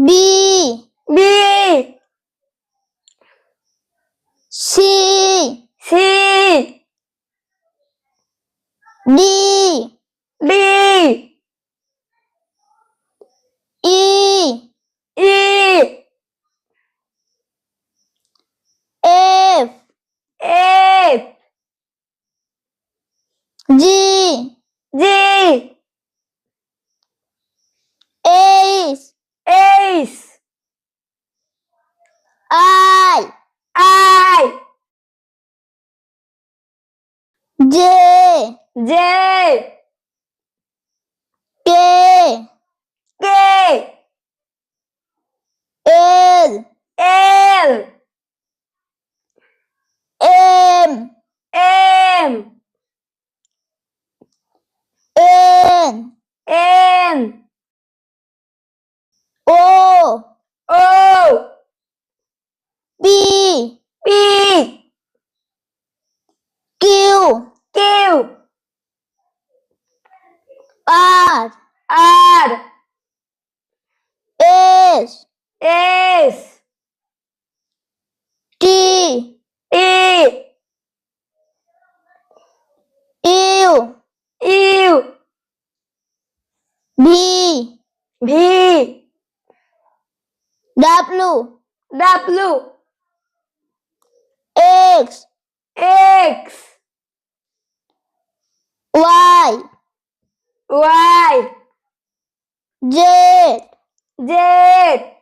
B B C C D D E E F F G G H H I I J J K K L L M M N N O O P P Q Q R R S S T T U U V V W W X X Y Y Z Z